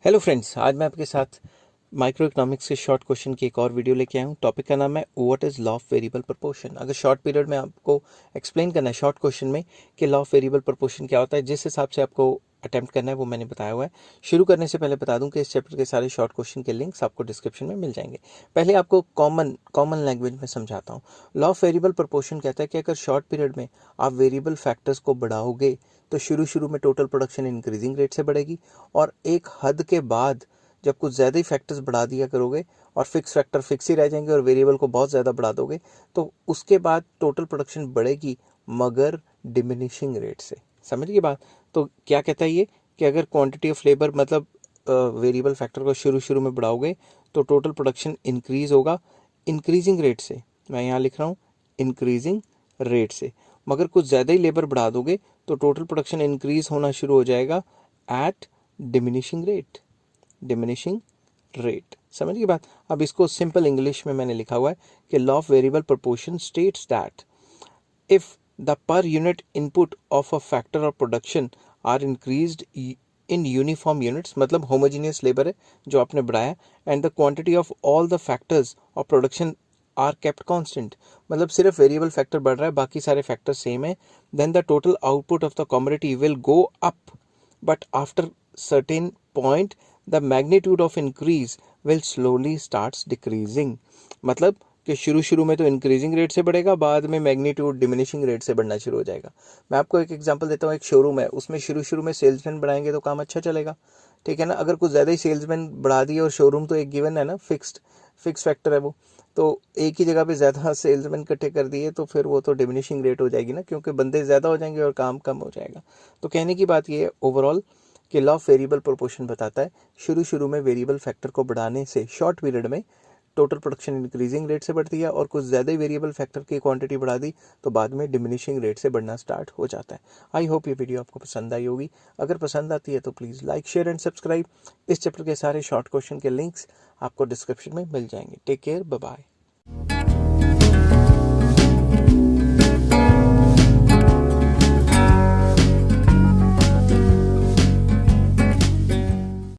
Hello friends, आज मैं आपके साथ माइक्रो इकोनॉमिक्स के शॉर्ट क्वेश्चन की एक और वीडियो लेके आया हूँ। टॉपिक का नाम है what is law of variable proportion. अगर शॉर्ट पीरियड में आपको एक्सप्लेन करना है शॉर्ट क्वेश्चन में कि लॉ ऑफ वेरिएबल प्रोपोर्शन क्या होता है, जिस हिसाब से आपको अटेम्प्ट करना है वो मैंने बताया हुआ है। शुरू करने से पहले बता दूं कि इस चैप्टर के सारे शॉर्ट क्वेश्चन के लिंक्स आपको डिस्क्रिप्शन में मिल जाएंगे। पहले आपको कॉमन लैंग्वेज में समझाता हूँ। लॉ ऑफ वेरिएबल प्रोपोर्शन कहता है कि अगर शॉर्ट पीरियड में आप वेरिएबल फैक्टर्स को बढ़ाओगे तो शुरू में टोटल प्रोडक्शन इंक्रीजिंग रेट से बढ़ेगी, और एक हद के बाद जब कुछ ज़्यादा ही फैक्टर्स बढ़ा दिया करोगे और फिक्स फैक्टर फिक्स ही रह जाएंगे और वेरिएबल को बहुत ज़्यादा बढ़ा दोगे तो उसके बाद टोटल प्रोडक्शन बढ़ेगी, मगर डिमिनिशिंग रेट से। समझ गए बात? तो क्या कहता है ये कि अगर क्वांटिटी ऑफ लेबर मतलब वेरिएबल फैक्टर को शुरू में बढ़ाओगे तो टोटल प्रोडक्शन इंक्रीज होगा इंक्रीजिंग रेट से। मैं यहाँ लिख रहा हूँ इंक्रीजिंग रेट से। मगर कुछ ज़्यादा ही लेबर बढ़ा दोगे तो टोटल प्रोडक्शन इंक्रीज होना शुरू हो जाएगा at diminishing rate. Diminishing rate, समझ गई बात? अब इसको सिंपल इंग्लिश में मैंने लिखा हुआ है कि law of variable proportion states that if the per unit input of a factor of production are increased in uniform units, मतलब होमोजीनियस लेबर है जो आपने बढ़ाया, and the quantity of all the factors of production are kept constant, मतलब सिर्फ variable factor बढ़ रहा है बाकी सारे फैक्टर सेम है, then the total output of the commodity will go up, but after certain point the magnitude of increase will slowly starts decreasing. मतलब कि शुरू में तो इंक्रीजिंग रेट से बढ़ेगा, बाद में मैग्नीट्यूड डिमिनिशिंग रेट से बढ़ना शुरू हो जाएगा। मैं आपको एक एग्जांपल देता हूँ। एक शोरूम है, उसमें शुरू में सेल्समैन बढ़ाएंगे तो काम अच्छा चलेगा, ठीक है ना। अगर कुछ ज़्यादा ही सेल्समैन बढ़ा दिए और शोरूम तो एक गिवन है ना, फिक्स फैक्टर है वो, तो एक ही जगह पे ज़्यादा सेल्समैन इकट्ठे कर दिए तो फिर वो तो डिमिनिशिंग रेट हो जाएगी ना, क्योंकि बंदे ज़्यादा हो जाएंगे और काम कम हो जाएगा। तो कहने की बात ये है ओवरऑल कि लॉ ऑफ वेरिएबल प्रोपोर्शन बताता है शुरू में वेरिएबल फैक्टर को बढ़ाने से शॉर्ट पीरियड में टोटल प्रोडक्शन इंक्रीजिंग रेट से बढ़ती है, और कुछ ज़्यादा ही वेरिएबल फैक्टर की क्वांटिटी बढ़ा दी तो बाद में डिमिनिशिंग रेट से बढ़ना स्टार्ट हो जाता है। आई होप ये वीडियो आपको पसंद आई होगी। अगर पसंद आती है तो please like share and subscribe. इस चैप्टर के सारे शॉर्ट क्वेश्चन के लिंक्स आपको डिस्क्रिप्शन में मिल जाएंगे। Take care, bye bye.